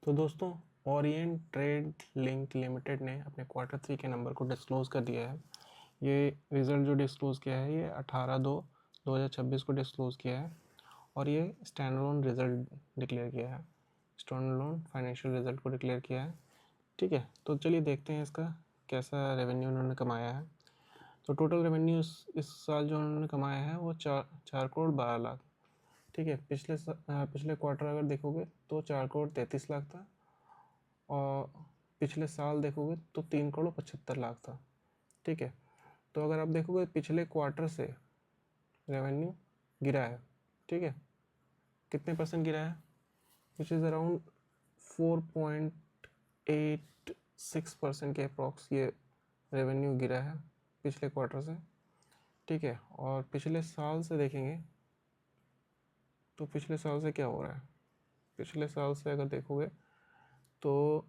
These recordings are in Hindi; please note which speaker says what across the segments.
Speaker 1: तो दोस्तों ओरिएंट ट्रेड लिंक लिमिटेड ने अपने Q3 के नंबर को डिस्क्लोज़ कर दिया है। ये रिज़ल्ट जो डिस्क्लोज़ किया है ये 18/2/2026 को डिस्क्लोज़ किया है और ये स्टैंडअलोन रिज़ल्ट डिक्लेयर किया है, स्टैंडअलोन फाइनेंशियल रिज़ल्ट को डिक्लेयर किया है। ठीक है, तो चलिए देखते हैं इसका कैसा रेवेन्यू उन्होंने कमाया है। तो टोटल रेवेन्यू इस साल जो उन्होंने कमाया है वो 4 करोड़ 12 लाख। ठीक है, पिछले क्वार्टर अगर देखोगे तो 4 करोड़ 33 लाख था और पिछले साल देखोगे तो 3 करोड़ 75 लाख था। ठीक है, तो अगर आप देखोगे पिछले क्वार्टर से रेवेन्यू गिरा है। ठीक है, कितने परसेंट गिरा है? विच इज़ अराउंड 4.86% के अप्रॉक्स ये रेवेन्यू गिरा है पिछले क्वार्टर से। ठीक है, और पिछले साल से देखेंगे तो पिछले साल से क्या हो रहा है। पिछले साल से अगर देखोगे तो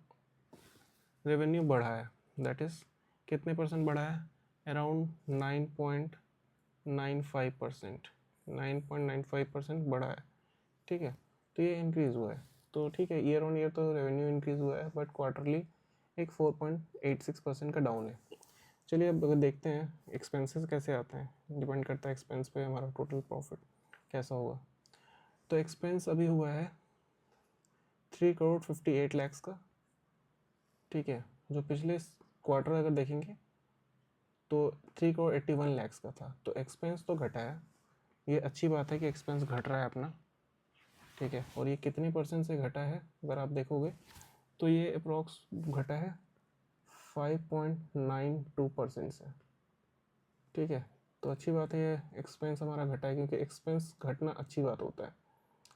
Speaker 1: रेवेन्यू बढ़ा है, दैट इज़ कितने परसेंट बढ़ा है? अराउंड 9.95%, 9.95% बढ़ा है। ठीक है, तो ये इंक्रीज़ हुआ है। तो ठीक है, ईयर ऑन ईयर तो रेवेन्यू इंक्रीज़ हुआ है, बट क्वार्टरली एक 4.86% का डाउन है। चलिए अब अगर देखते हैं एक्सपेंसेस कैसे आते हैं, डिपेंड करता है एक्सपेंस पे हमारा टोटल प्रॉफिट कैसा होगा। तो एक्सपेंस अभी हुआ है 3 करोड़ 58 लाख का। ठीक है, जो पिछले क्वार्टर अगर देखेंगे तो 3 करोड़ 81 लाख का था। तो एक्सपेंस तो घटा है, ये अच्छी बात है कि एक्सपेंस घट रहा है अपना। ठीक है, और ये कितने परसेंट से घटा है अगर आप देखोगे तो ये अप्रॉक्स घटा है 5.92% से। ठीक है, तो अच्छी बात है ये एक्सपेंस हमारा घटा है, क्योंकि एक्सपेंस घटना अच्छी बात होता है।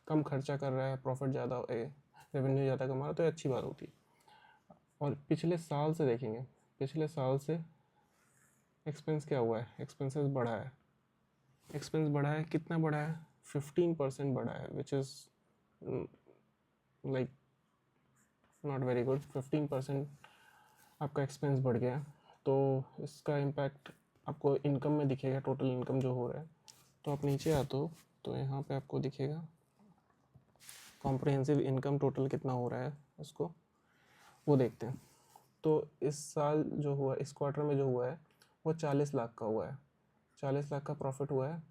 Speaker 1: कम खर्चा कर रहा है, प्रॉफिट ज़्यादा, रेवेन्यू ज़्यादा कमा रहा है, तो अच्छी बात होती है। और पिछले साल से देखेंगे, पिछले साल से एक्सपेंस क्या हुआ है? एक्सपेंसेस बढ़ा है। एक्सपेंस बढ़ा है, कितना बढ़ा है? 15% बढ़ा है, which is like not very good. 15% आपका एक्सपेंस बढ़ गया, तो इसका इम्पैक्ट आपको इनकम में दिखेगा, टोटल इनकम जो हो रहा है। तो आप नीचे आते हो तो यहाँ पे आपको दिखेगा कॉम्प्रिहेंसिव इनकम टोटल कितना हो रहा है, उसको वो देखते हैं। तो इस साल जो हुआ, इस क्वार्टर में जो हुआ है वो 40 लाख का हुआ है, 40 लाख का प्रॉफिट हुआ है।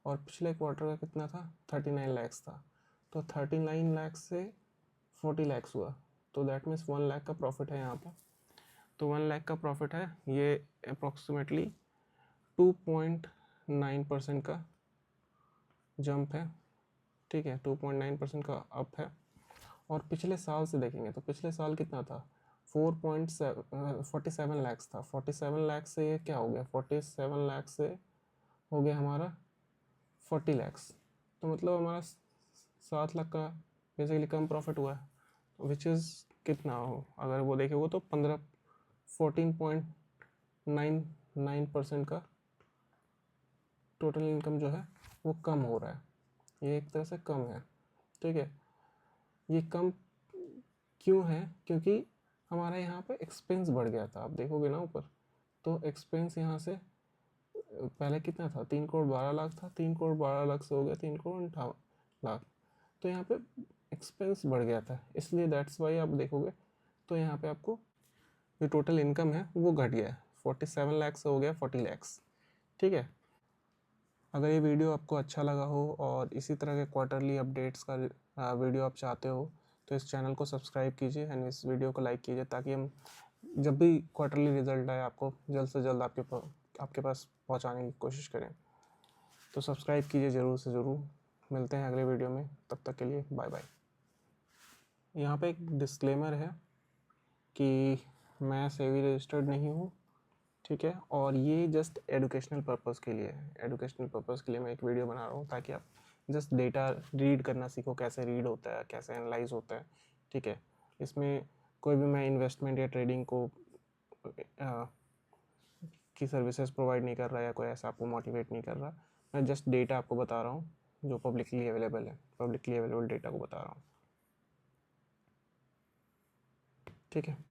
Speaker 1: और पिछले क्वार्टर का कितना था? 39 लैक्स था। तो 39 लाख से 40 लैक्स हुआ, तो दैट मीन्स 1 लाख का प्रॉफिट है यहाँ पर। तो 1 लाख का प्रॉफिट है, ये अप्रॉक्सीमेटली 2.9% का जंप है। ठीक है, 2.9% का अप है। और पिछले साल से देखेंगे तो पिछले साल कितना था? 47 लैक्स था। 47 लाख से ये क्या हो गया? 47 लाख से हो गया हमारा 40 लैक्स। तो मतलब हमारा 7 लाख का बेसिकली कम प्रॉफिट हुआ है, विच इज़ कितना हो, अगर वो देखेंगे तो 14.99% का टोटल इनकम जो है वो कम हो रहा है। ये एक तरह से कम है। ठीक है, ये कम क्यों है? क्योंकि हमारा यहाँ पे एक्सपेंस बढ़ गया था। आप देखोगे ना ऊपर, तो एक्सपेंस यहाँ से पहले कितना था? 3 करोड़ 12 लाख था, 3 करोड़ 12 लाख से हो गया 3 करोड़ 58 लाख। तो यहाँ पे एक्सपेंस बढ़ गया था, इसलिए दैट्स वाई आप देखोगे तो यहाँ पे आपको जो टोटल इनकम है वो घट गया है, 47 लाख से हो गया 40 लैक्स। ठीक है, अगर ये वीडियो आपको अच्छा लगा हो और इसी तरह के क्वार्टरली अपडेट्स का वीडियो आप चाहते हो तो इस चैनल को सब्सक्राइब कीजिए एंड इस वीडियो को लाइक कीजिए, ताकि हम जब भी क्वार्टरली रिजल्ट आए आपको जल्द से जल्द आपके पास पहुंचाने की कोशिश करें। तो सब्सक्राइब कीजिए ज़रूर से ज़रूर। मिलते हैं अगले वीडियो में, तब तक के लिए बाय बाय। यहाँ पे एक डिस्क्लेमर है कि मैं सेबी रजिस्टर्ड नहीं हूँ। ठीक है, और ये जस्ट एजुकेशनल पर्पज़ के लिए है। एजुकेशनल पर्पज़ के लिए मैं एक वीडियो बना रहा हूँ, ताकि आप जस्ट डेटा रीड करना सीखो, कैसे रीड होता है, कैसे एनालाइज होता है। ठीक है, इसमें कोई भी मैं इन्वेस्टमेंट या ट्रेडिंग को की सर्विसेज प्रोवाइड नहीं कर रहा या कोई ऐसा आपको मोटिवेट नहीं कर रहा। मैं जस्ट डेटा आपको बता रहा हूँ जो पब्लिकली अवेलेबल है, पब्लिकली अवेलेबल डेटा को बता रहा हूँ। ठीक है।